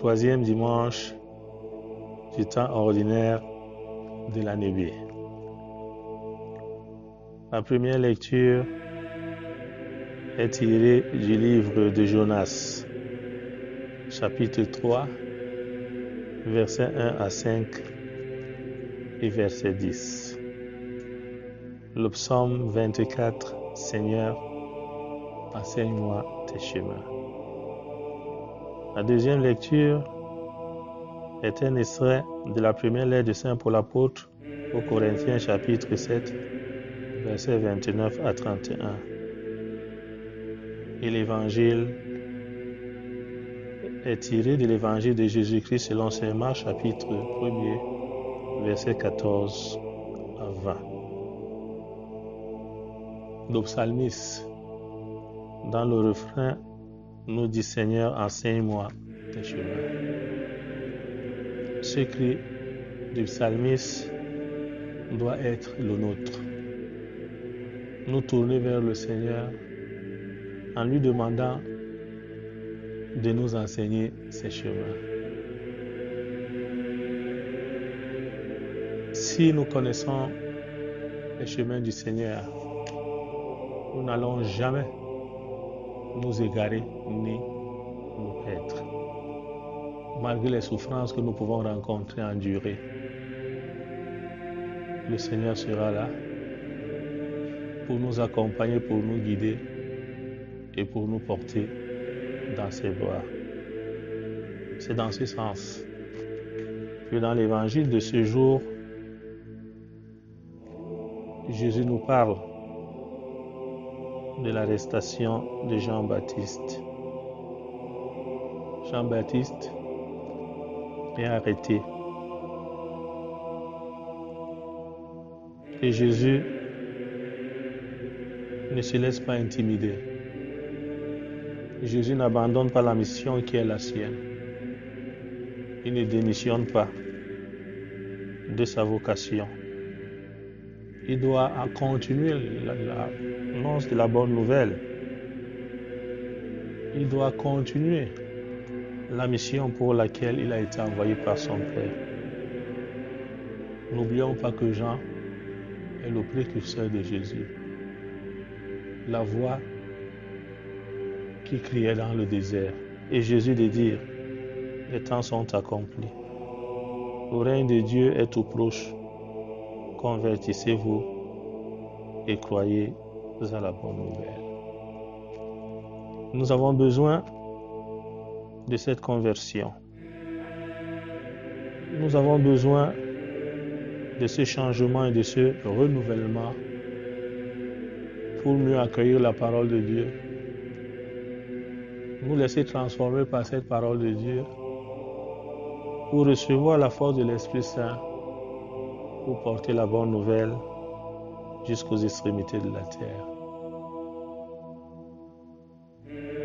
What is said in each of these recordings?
troisième dimanche du temps ordinaire de l'année B. La première lecture est tirée du livre de Jonas, chapitre 3, versets 1 à 5 et verset 10. Le psaume 24, Seigneur, enseigne-moi tes chemins. La deuxième lecture est un extrait de la première lettre de Saint Paul apôtre aux Corinthiens chapitre 7, versets 29 à 31. Et l'évangile est tiré de l'évangile de Jésus-Christ selon saint Marc chapitre 1er, versets 14 à 20. Le psalmiste, dans le refrain, nous dit Seigneur, enseigne-moi tes chemins. Ce cri du psalmiste doit être le nôtre. Nous tourner vers le Seigneur en lui demandant de nous enseigner ses chemins. Si nous connaissons les chemins du Seigneur, nous n'allons jamais nous égarer ni nous perdre. Malgré les souffrances que nous pouvons rencontrer, endurer, le Seigneur sera là pour nous accompagner, pour nous guider et pour nous porter dans ses bras. C'est dans ce sens que dans l'évangile de ce jour, Jésus nous parle de l'arrestation de Jean-Baptiste. Jean-Baptiste est arrêté. Et Jésus ne se laisse pas intimider. Jésus n'abandonne pas la mission qui est la sienne. Il ne démissionne pas de sa vocation. Il doit continuer l'annonce de la bonne nouvelle. Il doit continuer la mission pour laquelle il a été envoyé par son Père. N'oublions pas que Jean est le précurseur de Jésus. La voix qui criait dans le désert. Et Jésus de dire, les temps sont accomplis. Le règne de Dieu est tout proche. Convertissez-vous et croyez à la bonne nouvelle. Nous avons besoin de cette conversion. Nous avons besoin de ce changement et de ce renouvellement pour mieux accueillir la parole de Dieu. Nous laisser transformer par cette parole de Dieu pour recevoir la force de l'Esprit Saint pour porter la bonne nouvelle jusqu'aux extrémités de la terre.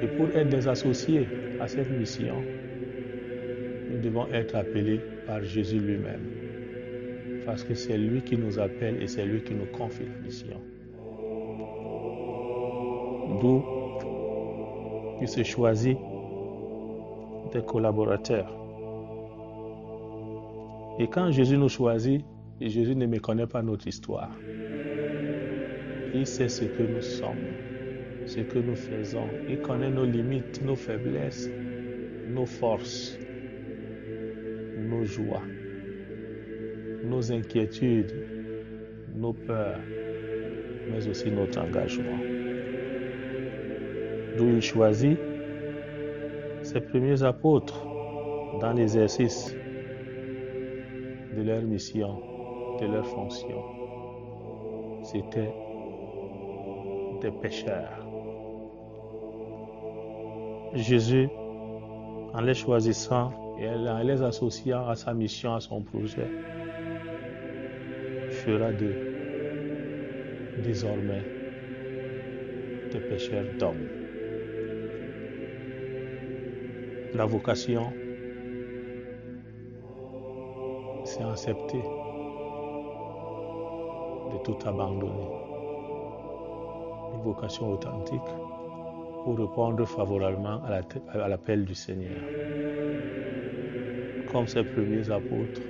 Et pour être des associés à cette mission, nous devons être appelés par Jésus lui-même. Parce que c'est lui qui nous appelle et c'est lui qui nous confie la mission. D'où il se choisit des collaborateurs. Et quand Jésus nous choisit, Jésus ne méconnaît pas notre histoire. Il sait ce que nous sommes, ce que nous faisons. Il connaît nos limites, nos faiblesses, nos forces, nos joies, nos inquiétudes, nos peurs, mais aussi notre engagement. D'où il choisit ses premiers apôtres dans l'exercice de leur mission, de leur fonction. C'était des pécheurs. Jésus, en les choisissant et en les associant à sa mission, à son projet, fera d'eux désormais des pécheurs d'hommes. La vocation, c'est accepter de tout abandonner. Une vocation authentique, pour répondre favorablement à l'appel du Seigneur. Comme ses premiers apôtres,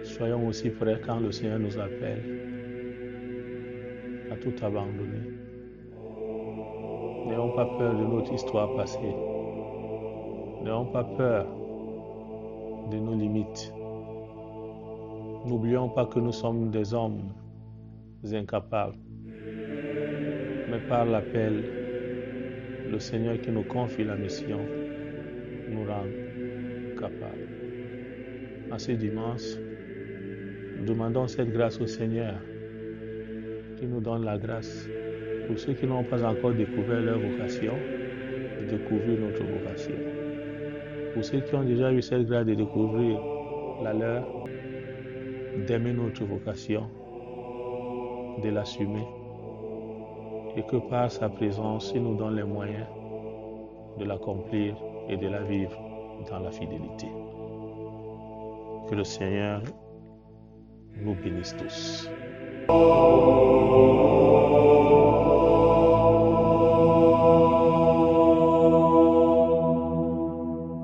soyons aussi prêts quand le Seigneur nous appelle à tout abandonner. N'ayons pas peur de notre histoire passée. N'ayons pas peur de nos limites. N'oublions pas que nous sommes des hommes incapables. Mais par l'appel, le Seigneur qui nous confie la mission nous rend capables. En ce dimanche, nous demandons cette grâce au Seigneur qui nous donne la grâce pour ceux qui n'ont pas encore découvert leur vocation, de découvrir notre vocation. Pour ceux qui ont déjà eu cette grâce de découvrir la leur, d'aimer notre vocation, de l'assumer, et que par sa présence, il nous donne les moyens de l'accomplir et de la vivre dans la fidélité. Que le Seigneur nous bénisse tous.